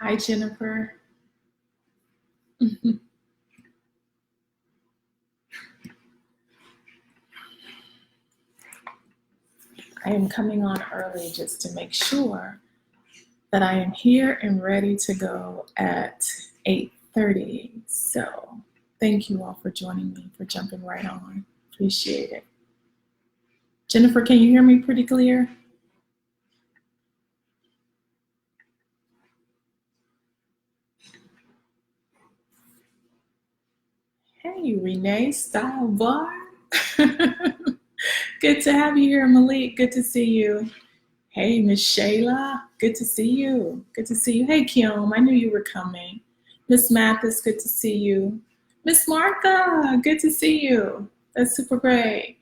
Hi, Jennifer. I am coming on early just to make sure that I am here and ready to go at 8:30. So thank you all for joining me, for jumping right on. Appreciate it. Jennifer, can you hear me pretty clear? Hey, Renee Style Bar. Good to have you here, Malik. Good to see you. Hey, Miss Shayla. Good to see you. Good to see you. Hey, Kim. I knew you were coming. Miss Mathis, good to see you. Miss Martha, good to see you. That's super great.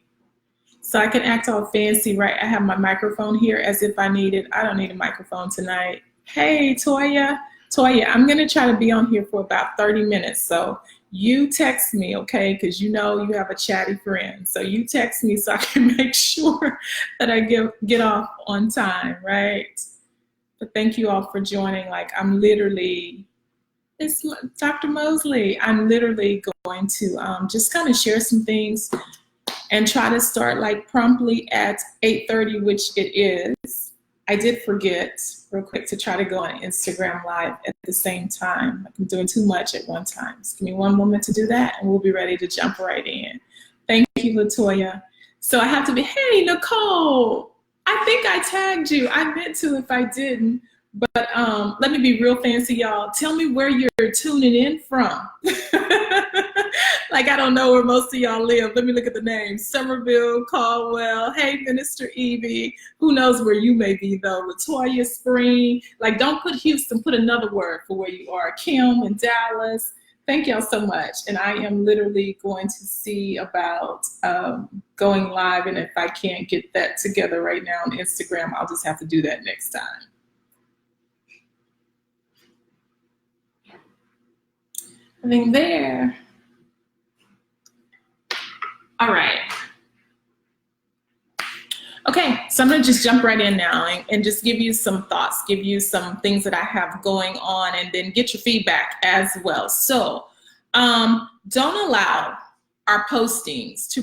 So I can act all fancy, right? I have my microphone here as if I need it. I don't need a microphone tonight. Hey, Toya. Toya, I'm going to try to be on here for about 30 minutes. So you text me, okay? Because you know you have a chatty friend. So you text me so I can make sure that I get off on time, right? But thank you all for joining. Like, I'm literally, it's Dr. Mosley. I'm literally going to just kind of share some things and try to start like promptly at 8:30, which it is. I did forget real quick to try to go on Instagram Live at the same time. Like, I'm doing too much at one time. Just give me one moment to do that and we'll be ready to jump right in. Thank you, Latoya. So I have to be, hey, Nicole, I think I tagged you. I meant to if I didn't, but let me be real fancy, y'all. Tell me where you're tuning in from. Like, I don't know where most of y'all live. Let me look at the names. Somerville, Caldwell, hey, Minister Evie. Who knows where you may be, though. Latoya, Spring. Like, don't put Houston. Put another word for where you are. Kim and Dallas. Thank y'all so much. And I am literally going to see about going live. And if I can't get that together right now on Instagram, I'll just have to do that next time. I think there. All right. Okay, so I'm gonna just jump right in now and just give you some thoughts, give you some things that I have going on, and then get your feedback as well. So don't allow our postings to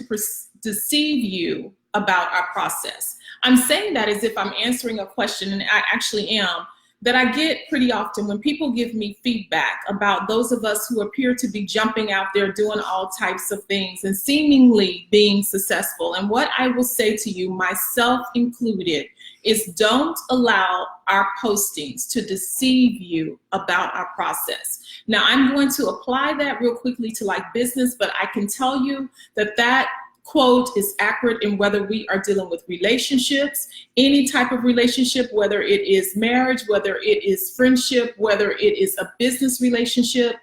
deceive you about our process. I'm saying that as if I'm answering a question, and I actually am, that I get pretty often when people give me feedback about those of us who appear to be jumping out there doing all types of things and seemingly being successful. And what I will say to you, myself included, is don't allow our postings to deceive you about our process. Now, I'm going to apply that real quickly to like business, but I can tell you that that quote is accurate in whether we are dealing with relationships, any type of relationship, whether it is marriage, whether it is friendship, whether it is a business relationship.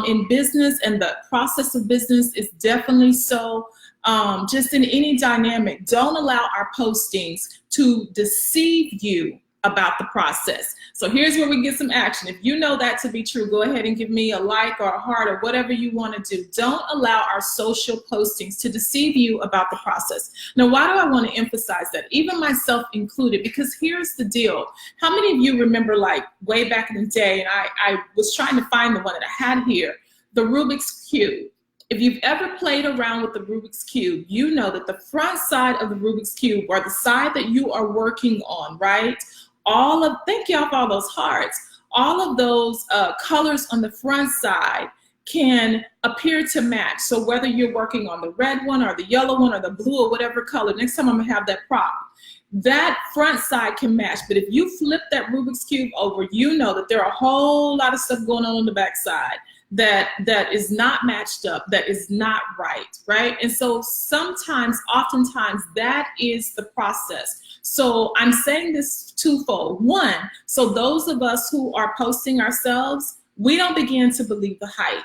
In business and the process of business is definitely so. Just in any dynamic, don't allow our postings to deceive you about the process. So here's where we get some action. If you know that to be true, go ahead and give me a like or a heart or whatever you want to do. Don't allow our social postings to deceive you about the process. Now, why do I want to emphasize that? Even myself included, because here's the deal. How many of you remember, like, way back in the day, and I was trying to find the one that I had here, the Rubik's Cube. If you've ever played around with the Rubik's Cube, you know that the front side of the Rubik's Cube, or the side that you are working on, right? Thank y'all for all those hearts. All of those colors on the front side can appear to match. So whether you're working on the red one or the yellow one or the blue or whatever color, next time I'm gonna have that prop, that front side can match. But if you flip that Rubik's Cube over, you know that there are a whole lot of stuff going on the back side that is not matched up, that is not right? And so oftentimes that is the process. So I'm saying this twofold. One, so those of us who are posting ourselves, we don't begin to believe the hype.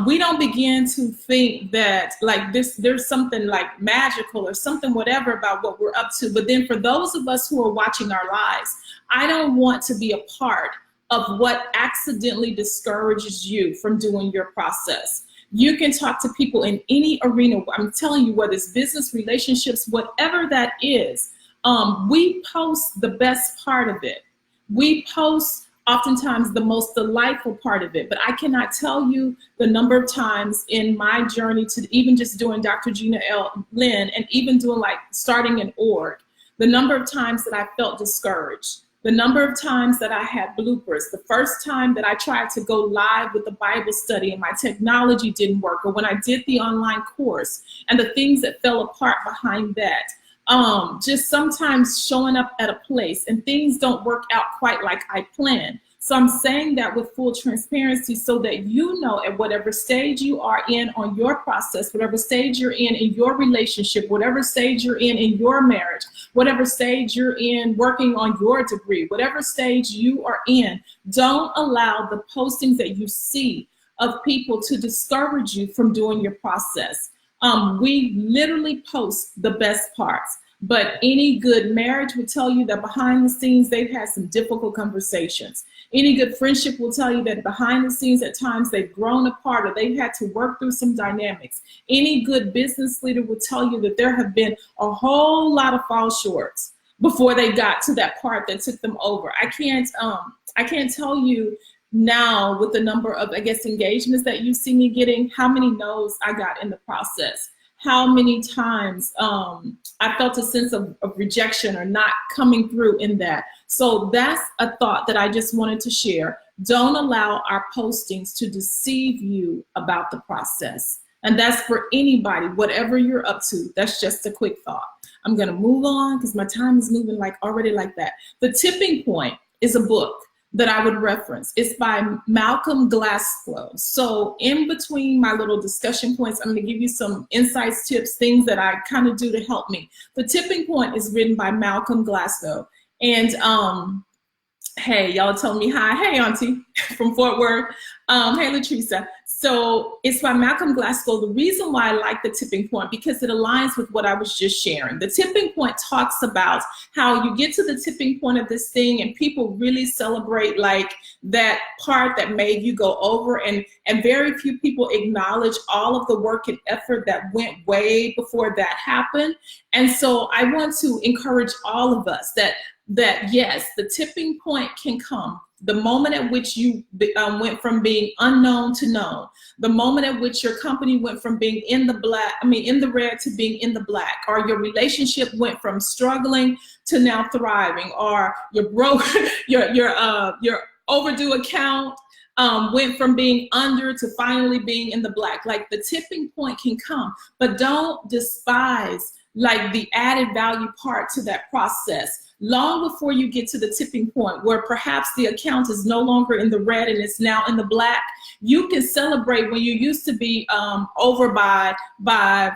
We don't begin to think that like there's something like magical or something whatever about what we're up to. But then for those of us who are watching our lives, I don't want to be a part of what accidentally discourages you from doing your process. You can talk to people in any arena. I'm telling you, whether it's business, relationships, whatever that is, we post the best part of it. We post oftentimes the most delightful part of it. But I cannot tell you the number of times in my journey to even just doing Dr. Gina L. Lynn and even doing like starting an org, the number of times that I felt discouraged, the number of times that I had bloopers, the first time that I tried to go live with the Bible study and my technology didn't work, or when I did the online course and the things that fell apart behind that. Just sometimes showing up at a place and things don't work out quite like I planned. So I'm saying that with full transparency so that you know at whatever stage you are in on your process, whatever stage you're in your relationship, whatever stage you're in your marriage, whatever stage you're in working on your degree, whatever stage you are in, don't allow the postings that you see of people to discourage you from doing your process. We literally post the best parts, but any good marriage will tell you that behind the scenes, they've had some difficult conversations. Any good friendship will tell you that behind the scenes, at times they've grown apart or they've had to work through some dynamics. Any good business leader will tell you that there have been a whole lot of fall shorts before they got to that part that took them over. I can't tell you now with the number of, I guess, engagements that you see me getting, how many no's I got in the process, how many times I felt a sense of rejection or not coming through in that. So that's a thought that I just wanted to share. Don't allow our postings to deceive you about the process. And that's for anybody, whatever you're up to. That's just a quick thought. I'm going to move on because my time is moving like already like that. The Tipping Point is a book that I would reference. It's by Malcom, Gladslow. So in between my little discussion points, I'm going to give you some insights, tips, things that I kind of do to help me. The Tipping Point is written by Malcom Gladslow. And hey, y'all telling me hi. Hey, Auntie from Fort Worth. Hey, Latricia. So it's by Malcom Gladslow. The reason why I like The Tipping Point, because it aligns with what I was just sharing. The Tipping Point talks about how you get to the tipping point of this thing and people really celebrate like that part that made you go over, and very few people acknowledge all of the work and effort that went way before that happened. And so I want to encourage all of us that yes, the tipping point can come. The moment at which you went from being unknown to known, the moment at which your company went from being in the red to being in the black, or your relationship went from struggling to now thriving, or your your overdue account went from being under to finally being in the black. Like the tipping point can come, but don't despise like the added value part to that process. Long before you get to the tipping point where perhaps the account is no longer in the red and it's now in the black, you can celebrate when you used to be over by $15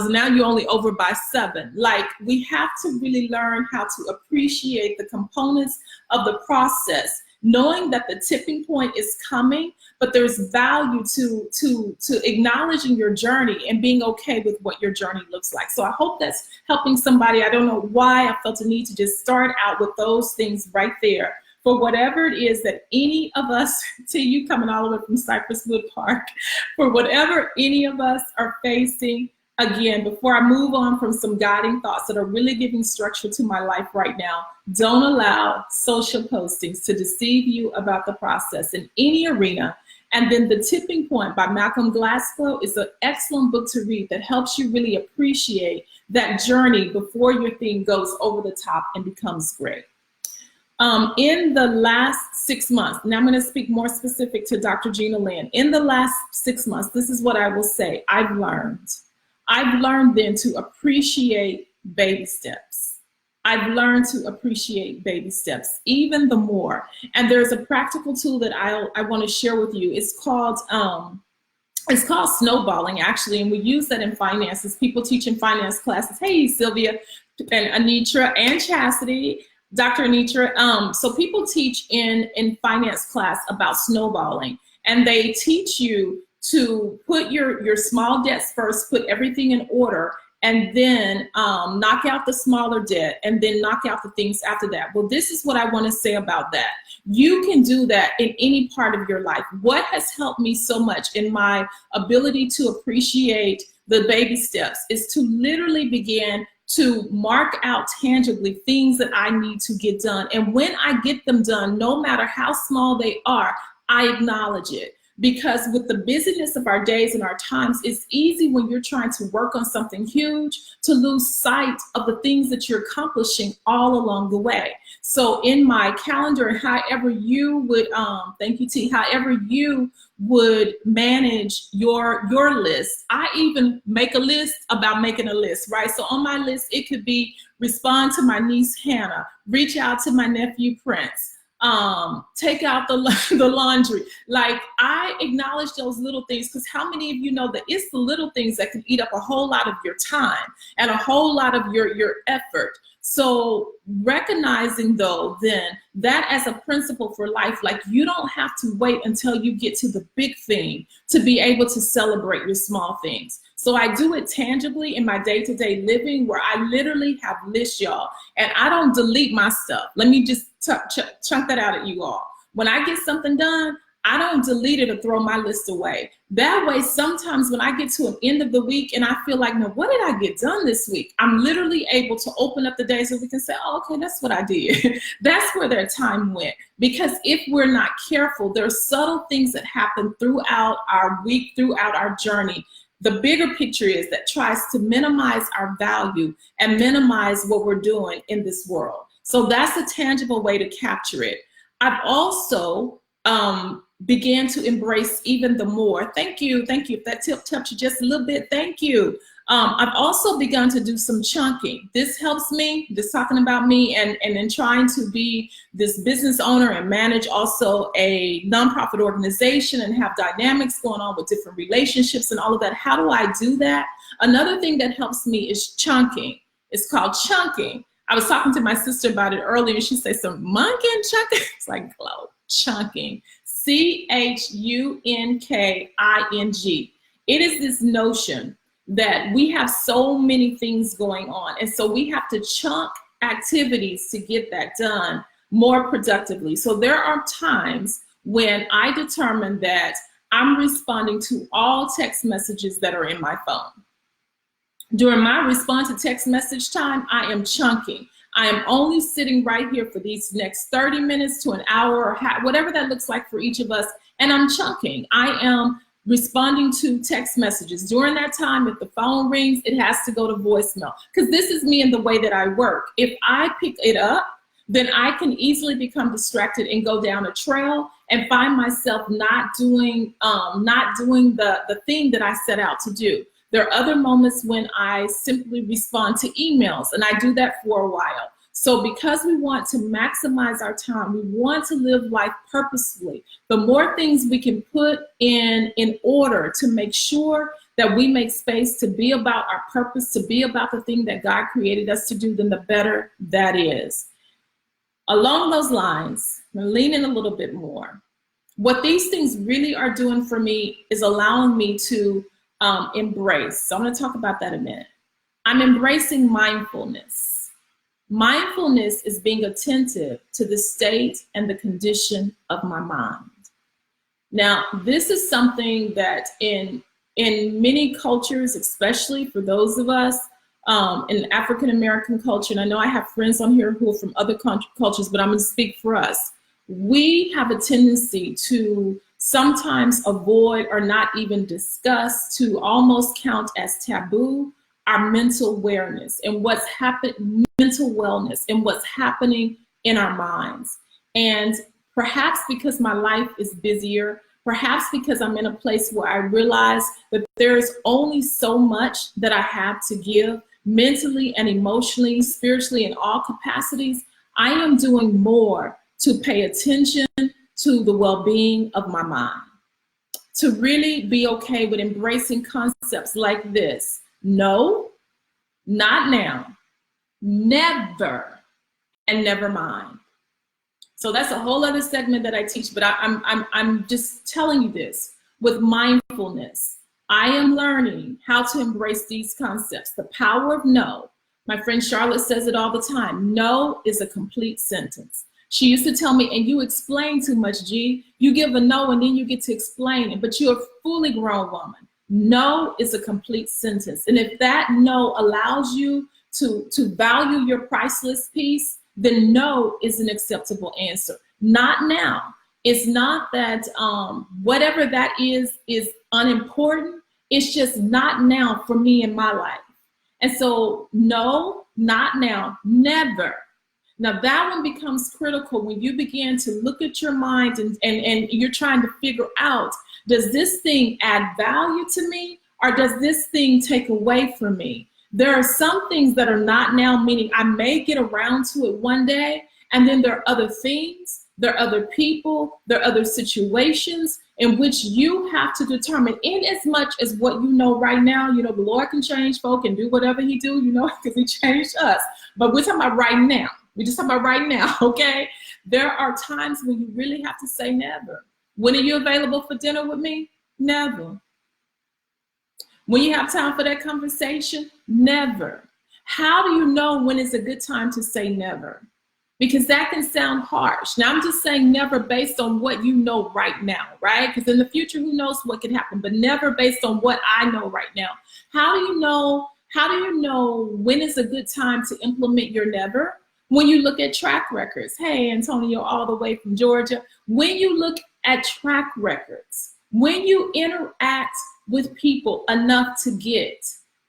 and now you're only over by $7. Like we have to really learn how to appreciate the components of the process, knowing that the tipping point is coming, but there's value to acknowledging your journey and being okay with what your journey looks like. So I hope that's helping somebody. I don't know why I felt a need to just start out with those things right there. For whatever it is that any of us, to you coming all the way from Cypress Wood Park, for whatever any of us are facing, again, before I move on from some guiding thoughts that are really giving structure to my life right now, don't allow social postings to deceive you about the process in any arena. And then The Tipping Point by Malcom Gladslow is an excellent book to read that helps you really appreciate that journey before your thing goes over the top and becomes great. In the last 6 months, and I'm going to speak more specific to Dr. Gina Lynn. In the last 6 months, this is what I will say. I've learned then to appreciate baby steps. I've learned to appreciate baby steps even the more. And there's a practical tool that I want to share with you. It's called Snowballing, actually, and we use that in finances. People teach in finance classes. Hey, Sylvia and Anitra and Chastity, Dr. Anitra. So people teach in finance class about snowballing, and they teach you to put your small debts first, put everything in order, and then knock out the smaller debt, and then knock out the things after that. Well, this is what I want to say about that. You can do that in any part of your life. What has helped me so much in my ability to appreciate the baby steps is to literally begin to mark out tangibly things that I need to get done. And when I get them done, no matter how small they are, I acknowledge it. Because with the busyness of our days and our times, it's easy when you're trying to work on something huge to lose sight of the things that you're accomplishing all along the way. So in my calendar, and however you would, thank you, T, however you would manage your list, I even make a list about making a list, right? So on my list, it could be respond to my niece, Hannah, reach out to my nephew, Prince, take out the laundry. Like, I acknowledge those little things, because how many of you know that it's the little things that can eat up a whole lot of your time and a whole lot of your effort. So recognizing, though, then that as a principle for life, like, you don't have to wait until you get to the big thing to be able to celebrate your small things. So I do it tangibly in my day-to-day living, where I literally have lists, y'all, and I don't delete my stuff. Let me just chunk that out at you all. When I get something done, I don't delete it or throw my list away. That way, sometimes when I get to an end of the week and I feel like, no, what did I get done this week? I'm literally able to open up the day so we can say, oh, okay, that's what I did. That's where their time went. Because if we're not careful, there are subtle things that happen throughout our week, throughout our journey. The bigger picture is that tries to minimize our value and minimize what we're doing in this world. So that's a tangible way to capture it. I've also began to embrace even the more. Thank you. If that tip helped you just a little bit, thank you. I've also begun to do some chunking. This helps me, just talking about me and in trying to be this business owner and manage also a nonprofit organization and have dynamics going on with different relationships and all of that. How do I do that? Another thing that helps me is chunking. It's called chunking. I was talking to my sister about it earlier. She said, some monkey chunking. It's like, glow, chunking. C-H-U-N-K-I-N-G. It is this notion that we have so many things going on. And so we have to chunk activities to get that done more productively. So there are times when I determine that I'm responding to all text messages that are in my phone. During my response to text message time, I am chunking. I am only sitting right here for these next 30 minutes to an hour, or whatever that looks like for each of us, and I'm chunking. I am responding to text messages. During that time, if the phone rings, it has to go to voicemail, because this is me and the way that I work. If I pick it up, then I can easily become distracted and go down a trail and find myself not doing the thing that I set out to do. There are other moments when I simply respond to emails, and I do that for a while. So because we want to maximize our time, we want to live life purposefully, the more things we can put in order to make sure that we make space to be about our purpose, to be about the thing that God created us to do, then the better that is. Along those lines, I'm going to lean in a little bit more. What these things really are doing for me is allowing me to embrace. So I'm going to talk about that in a minute. I'm embracing mindfulness. Mindfulness is being attentive to the state and the condition of my mind. Now, this is something that in many cultures, especially for those of us in African American culture, and I know I have friends on here who are from other cultures, but I'm going to speak for us. We have a tendency to sometimes avoid or not even discuss, to almost count as taboo, our mental awareness and what's happening, mental wellness and what's happening in our minds. And perhaps because my life is busier, perhaps because I'm in a place where I realize that there's only so much that I have to give mentally and emotionally, spiritually, in all capacities, I am doing more to pay attention to the well-being of my mind, to really be okay with embracing concepts like this. No, not now, never, and never mind. So that's a whole other segment that I teach, but I'm just telling you this. With mindfulness, I am learning how to embrace these concepts. The power of no. My friend Charlotte says it all the time. No is a complete sentence. She used to tell me, and you explain too much, G. You give a no and then you get to explain it, but you're a fully grown woman. No is a complete sentence. And if that no allows you to value your priceless piece, then no is an acceptable answer. Not now. It's not that whatever that is unimportant. It's just not now for me in my life. And so no, not now, never. Now that one becomes critical when you begin to look at your mind and you're trying to figure out, does this thing add value to me or does this thing take away from me? There are some things that are not now, meaning I may get around to it one day, and then there are other things, there are other people, there are other situations in which you have to determine, in as much as what you know right now, you know, the Lord can change folk and do whatever he do, you know, because he changed us. But we're talking about right now. We're just talking about right now, okay? There are times when you really have to say never. When are you available for dinner with me? Never. When you have time for that conversation? Never. How do you know when it's a good time to say never? Because that can sound harsh. Now, I'm just saying never based on what you know right now, right? Because in the future, who knows what could happen, but never based on what I know right now. How do you know when is a good time to implement your never? When you look at track records. Hey, Antonio, all the way from Georgia. When you look at track records, when you interact with people enough to get,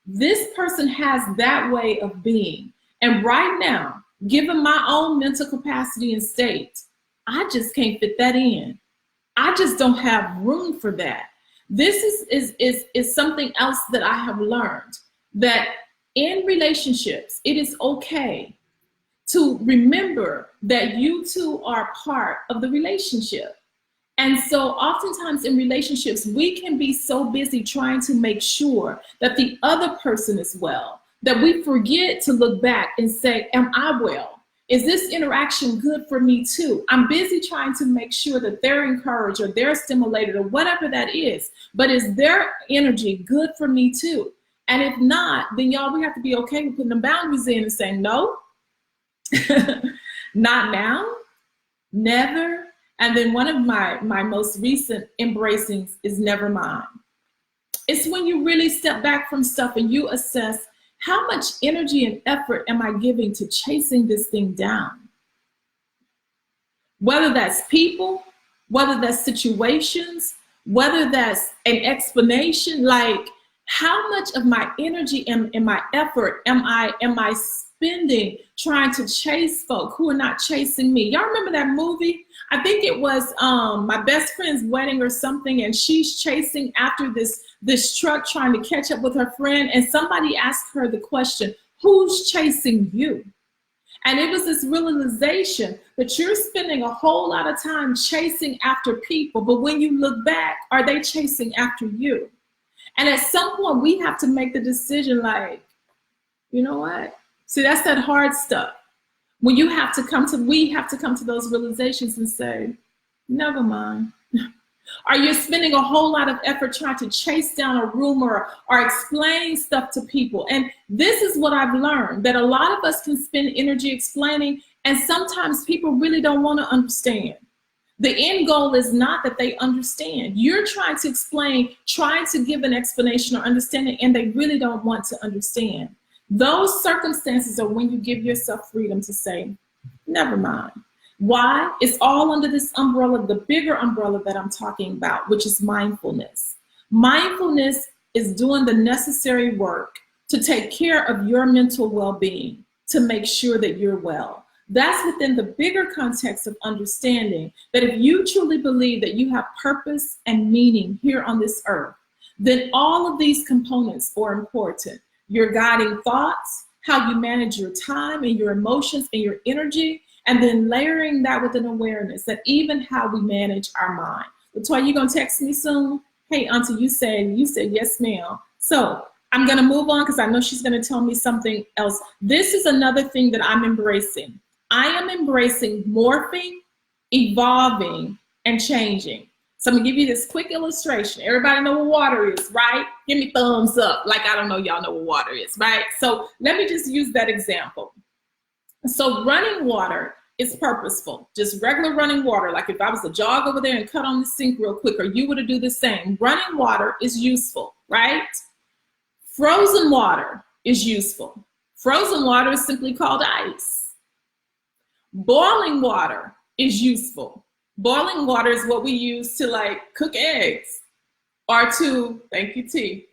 this person has that way of being. And right now, given my own mental capacity and state, I just can't fit that in. I just don't have room for that. This is something else that I have learned, that in relationships, it is okay to remember that you two are part of the relationship. And so oftentimes in relationships, we can be so busy trying to make sure that the other person is well, that we forget to look back and say, am I well? Is this interaction good for me too? I'm busy trying to make sure that they're encouraged or they're stimulated or whatever that is, but is their energy good for me too? And if not, then y'all, we have to be okay with putting the boundaries in and saying, no, not now, never. And then one of my most recent embracings is never mind. It's when you really step back from stuff and you assess, how much energy and effort am I giving to chasing this thing down? Whether that's people, whether that's situations, whether that's an explanation, like how much of my energy and my effort am I spending trying to chase folk who are not chasing me? Y'all remember that movie? I think it was My Best Friend's Wedding or something, and she's chasing after this truck trying to catch up with her friend, and somebody asked her the question, who's chasing you? And it was this realization that you're spending a whole lot of time chasing after people, but when you look back, are they chasing after you? And at some point, we have to make the decision like, you know what? See, that's that hard stuff. When we have to come to those realizations and say, never mind. Are you spending a whole lot of effort trying to chase down a rumor or explain stuff to people? And this is what I've learned, that a lot of us can spend energy explaining, and sometimes people really don't want to understand. The end goal is not that they understand. You're trying to explain, trying to give an explanation or understanding, and they really don't want to understand. Those circumstances are when you give yourself freedom to say, never mind. Why? It's all under this umbrella, the bigger umbrella that I'm talking about, which is mindfulness. Mindfulness is doing the necessary work to take care of your mental well-being, to make sure that you're well. That's within the bigger context of understanding that if you truly believe that you have purpose and meaning here on this earth, then all of these components are important. Your guiding thoughts, how you manage your time and your emotions and your energy, and then layering that with an awareness that even how we manage our mind. Latoya, you gonna text me soon? Hey, Auntie, you said yes, ma'am. So I'm gonna move on because I know she's gonna tell me something else. This is another thing that I'm embracing. I am embracing morphing, evolving, and changing. So I'm gonna give you this quick illustration. Everybody know what water is, right? Give me thumbs up, like I don't know y'all know what water is, right? So let me just use that example. So running water is purposeful, just regular running water. Like if I was to jog over there and cut on the sink real quick, or you were to do the same, running water is useful, right? Frozen water is useful. Frozen water is simply called ice. Boiling water is useful. Boiling water is what we use to like cook eggs, or to, thank you, T,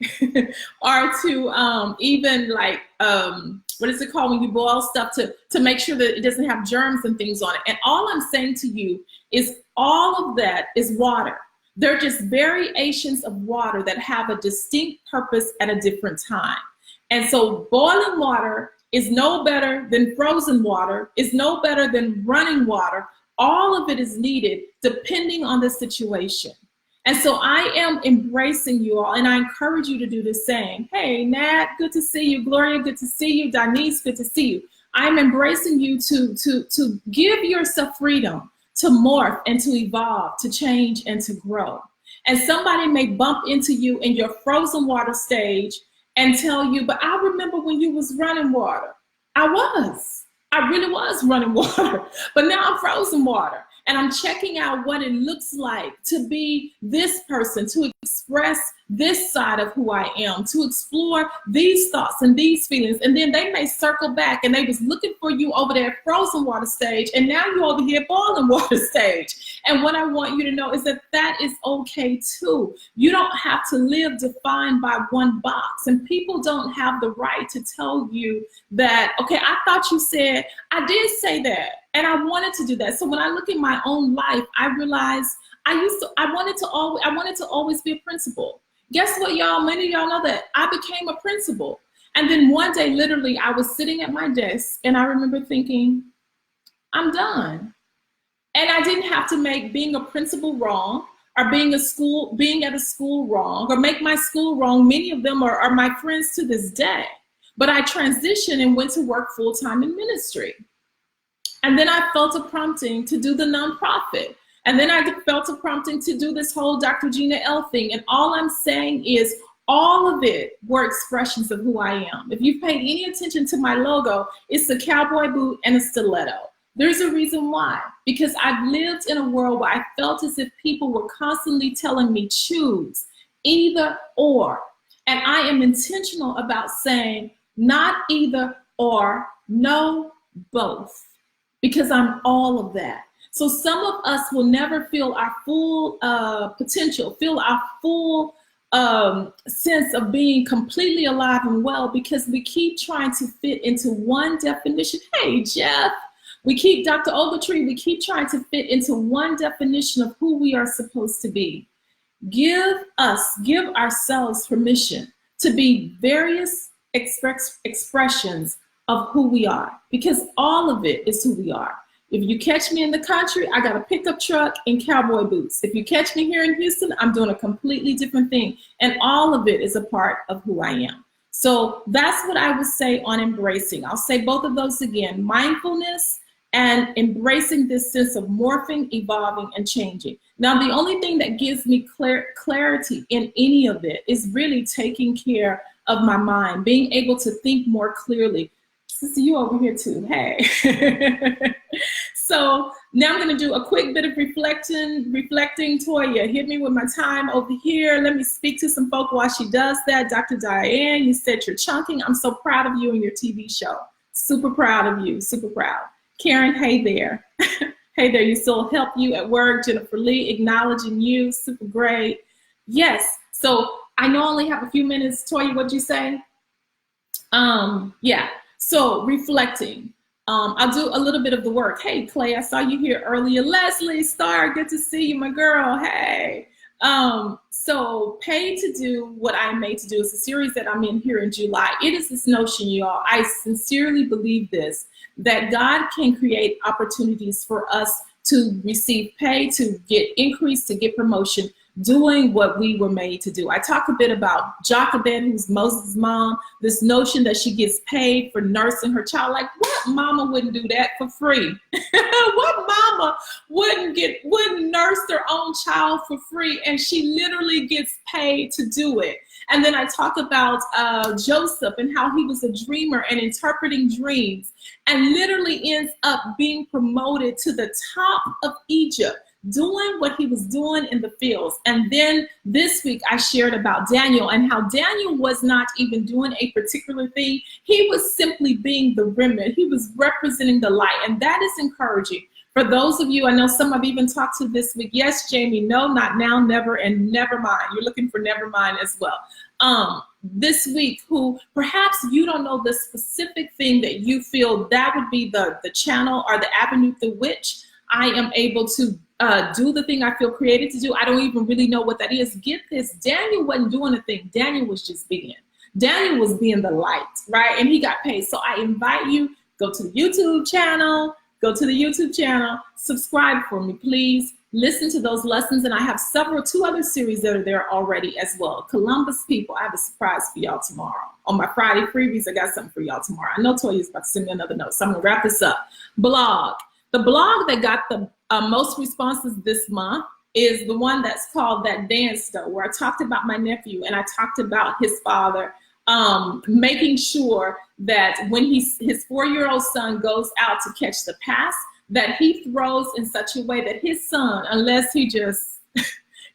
or to even like, what is it called when you boil stuff to make sure that it doesn't have germs and things on it. And all I'm saying to you is all of that is water. They're just variations of water that have a distinct purpose at a different time. And so boiling water is no better than frozen water, is no better than running water. All of it is needed depending on the situation. And so I am embracing you all, and I encourage you to do the same. Hey, Nat, good to see you. Gloria, good to see you. Denise, good to see you. I'm embracing you to give yourself freedom to morph and to evolve, to change and to grow. And somebody may bump into you in your frozen water stage and tell you, but I remember when you was running water. I really was running water, but now I'm frozen water. And I'm checking out what it looks like to be this person, to express this side of who I am, to explore these thoughts and these feelings. And then they may circle back and they was looking for you over there at frozen water stage, and now you're over here boiling water stage. And what I want you to know is that that is okay too. You don't have to live defined by one box, and people don't have the right to tell you that, okay, I thought you said, I did say that, and I wanted to do that. So when I look at my own life, I realized I wanted to always be a principal. Guess what, y'all? Many of y'all know that I became a principal. And then one day, literally, I was sitting at my desk, and I remember thinking, I'm done. And I didn't have to make being a principal wrong, or being at a school wrong, or make my school wrong. Many of them are my friends to this day. But I transitioned and went to work full-time in ministry. And then I felt a prompting to do the nonprofit. And then I felt a prompting to do this whole Dr. Gina L thing. And all I'm saying is all of it were expressions of who I am. If you've paid any attention to my logo, it's a cowboy boot and a stiletto. There's a reason why. Because I've lived in a world where I felt as if people were constantly telling me choose, either or. And I am intentional about saying not either or, no, both. Because I'm all of that. So some of us will never feel our full potential, feel our full sense of being completely alive and well, because we keep trying to fit into one definition. Hey, Jeff, Dr. Ogletree, we keep trying to fit into one definition of who we are supposed to be. Give ourselves permission to be various expressions of who we are, because all of it is who we are. If you catch me in the country, I got a pickup truck and cowboy boots. If you catch me here in Houston, I'm doing a completely different thing. And all of it is a part of who I am. So that's what I would say on embracing. I'll say both of those again: mindfulness and embracing this sense of morphing, evolving, and changing. Now, the only thing that gives me clarity in any of it is really taking care of my mind, being able to think more clearly. Sister, you over here too, hey. So now I'm gonna do a quick bit of reflecting. Toya, hit me with my time over here. Let me speak to some folk while she does that. Dr. Diane, you said you're chunking. I'm so proud of you and your TV show. Super proud of you, super proud. Karen, hey there. Hey there, you still help you at work. Jennifer Lee, acknowledging you, super great. Yes, so I know I only have a few minutes. Toya, what'd you say? Yeah. So reflecting, I'll do a little bit of the work. Hey, Clay, I saw you here earlier. Leslie, Star, good to see you, my girl. Hey. So Pay to Do What I'm Made to Do is a series that I'm in here in July. It is this notion, y'all, I sincerely believe this, that God can create opportunities for us to receive pay, to get increase, to get promotion, doing what we were made to do. I talk a bit about Jochebed, who's Moses' mom, this notion that she gets paid for nursing her child. Like, what mama wouldn't do that for free? What mama wouldn't nurse their own child for free? And she literally gets paid to do it. And then I talk about Joseph and how he was a dreamer and interpreting dreams, and literally ends up being promoted to the top of Egypt. doing what he was doing in the fields. And then this week I shared about Daniel and how Daniel was not even doing a particular thing. He was simply being the remnant. He was representing the light. And that is encouraging. For those of you, I know some I've even talked to this week. Yes, Jamie, no, not now, never, and never mind. You're looking for never mind as well. This week, who perhaps you don't know the specific thing that you feel that would be the channel or the avenue through which I am able to do the thing I feel created to do. I don't even really know what that is. Get this, Daniel wasn't doing a thing. Daniel was just being. Daniel was being the light, right? And he got paid. So I invite you, go to the YouTube channel, subscribe for me, please. Listen to those lessons. And I have two other series that are there already as well. Columbus people, I have a surprise for y'all tomorrow. On my Friday freebies, I got something for y'all tomorrow. I know Toya's about to send me another note, so I'm gonna wrap this up. Blog. The blog that got the most responses this month is the one that's called That Dance Though, where I talked about my nephew and I talked about his father making sure that when his 4-year-old son goes out to catch the pass, that he throws in such a way that his son, unless he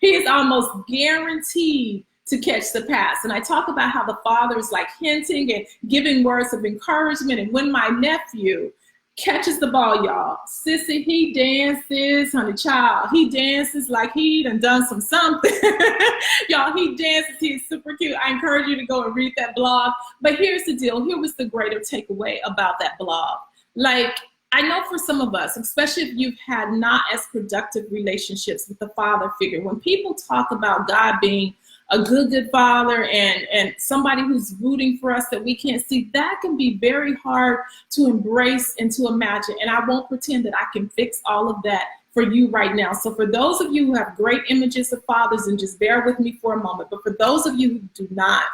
is almost guaranteed to catch the pass. And I talk about how the father is like hinting and giving words of encouragement. And when my nephew catches the ball, y'all, sissy, he dances, honey child, he dances like he done something. Y'all, he dances, he's super cute. I encourage you to go and read that blog. But here's the deal, here was the greater takeaway about that blog. Like, I know for some of us, especially if you've had not as productive relationships with the father figure, when people talk about God being a good father and somebody who's rooting for us that we can't see, that can be very hard to embrace and to imagine. And I won't pretend that I can fix all of that for you right now. So for those of you who have great images of fathers, and just bear with me for a moment, but for those of you who do not,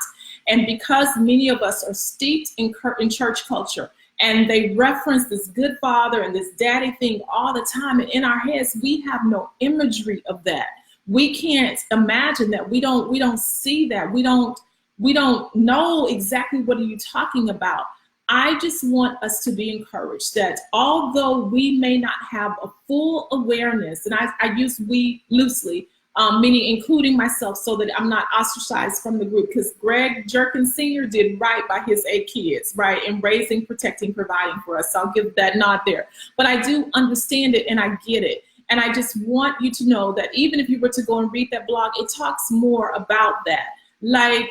and because many of us are steeped in church culture, and they reference this good father and this daddy thing all the time, and in our heads, we have no imagery of that. We can't imagine that. We don't see that. We don't know exactly what are you talking about. I just want us to be encouraged that although we may not have a full awareness, and I use we loosely, meaning including myself so that I'm not ostracized from the group, because Greg Jerkin Sr. did right by his 8 kids, right, in raising, protecting, providing for us. So I'll give that nod there. But I do understand it and I get it. And I just want you to know that even if you were to go and read that blog, it talks more about that. Like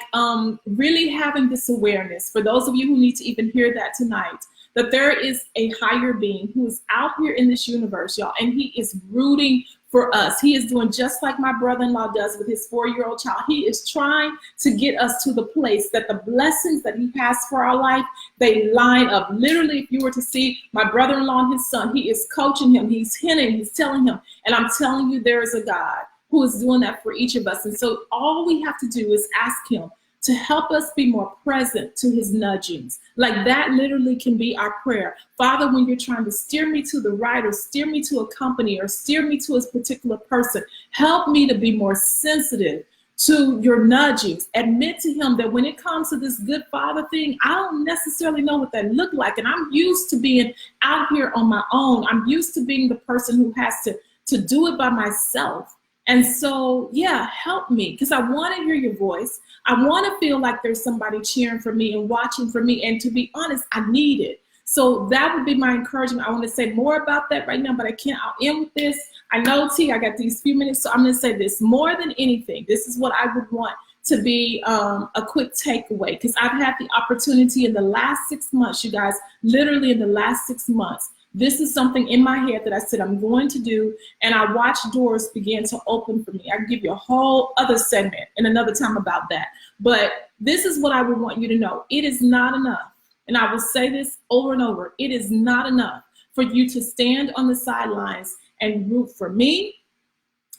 really having this awareness, for those of you who need to even hear that tonight, that there is a higher being who is out here in this universe, y'all, and he is rooting for us. He is doing just like my brother-in-law does with his 4-year-old child. He is trying to get us to the place that the blessings that he has for our life, they line up. Literally, if you were to see my brother-in-law and his son, he is coaching him, he's hinting, he's telling him, and I'm telling you, there is a God who is doing that for each of us. And so all we have to do is ask him to help us be more present to his nudgings. Like that literally can be our prayer. Father, when you're trying to steer me to the right or steer me to a company or steer me to a particular person, help me to be more sensitive to your nudgings. Admit to him that when it comes to this good father thing, I don't necessarily know what that looked like. And I'm used to being out here on my own. I'm used to being the person who has to do it by myself. And so, yeah, help me, because I want to hear your voice. I want to feel like there's somebody cheering for me and watching for me. And to be honest, I need it. So that would be my encouragement. I want to say more about that right now, but I can't. I'll end with this. I know, T, I got these few minutes, so I'm going to say this. More than anything, this is what I would want to be a quick takeaway, because I've had the opportunity in the last 6 months, you guys, literally in the last 6 months, this is something in my head that I said I'm going to do, and I watched doors begin to open for me. I can give you a whole other segment in another time about that. But this is what I would want you to know. It is not enough, and I will say this over and over, it is not enough for you to stand on the sidelines and root for me,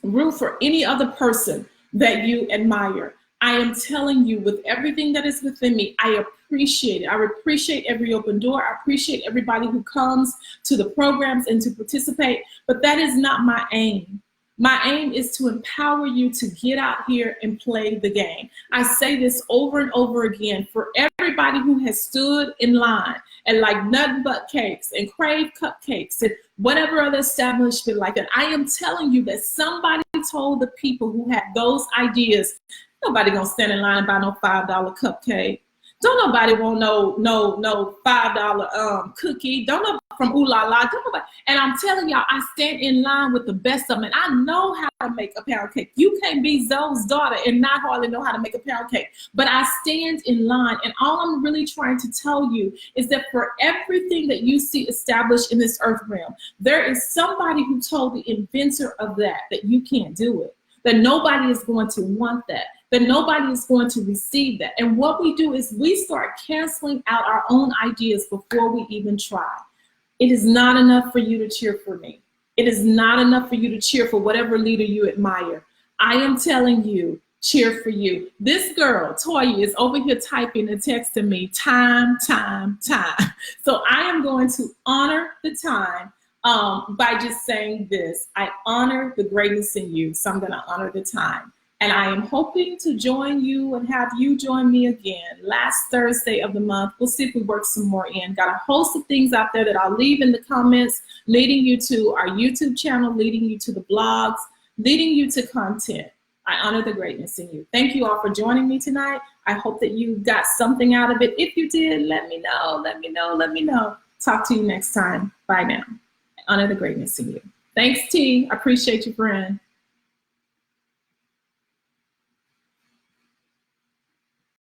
root for any other person that you admire. I am telling you, with everything that is within me, I appreciate it. I appreciate every open door. I appreciate everybody who comes to the programs and to participate, but that is not my aim. My aim is to empower you to get out here and play the game. I say this over and over again for everybody who has stood in line and like nothing but cakes and Crave cupcakes and whatever other establishment like that. I am telling you that somebody told the people who had those ideas, nobody gonna stand in line and buy no $5 cupcake. Don't nobody want no $5 cookie. Don't know from Ooh La La. Don't nobody. And I'm telling y'all, I stand in line with the best of them. And I know how to make a pound cake. You can't be Zoe's daughter and not hardly know how to make a pound cake. But I stand in line. And all I'm really trying to tell you is that for everything that you see established in this earth realm, there is somebody who told the inventor of that you can't do it. That nobody is going to want that nobody is going to receive that. And what we do is we start canceling out our own ideas before we even try. It is not enough for you to cheer for me. It is not enough for you to cheer for whatever leader you admire. I am telling you, cheer for you. This girl, Toya, is over here typing and texting me, time. So I am going to honor the time by just saying this. I honor the greatness in you, so I'm going to honor the time. And I am hoping to join you and have you join me again last Thursday of the month. We'll see if we work some more in. Got a host of things out there that I'll leave in the comments, leading you to our YouTube channel, leading you to the blogs, leading you to content. I honor the greatness in you. Thank you all for joining me tonight. I hope that you got something out of it. If you did, let me know. Talk to you next time. Bye now. I honor the greatness in you. Thanks, T. I appreciate you, friend.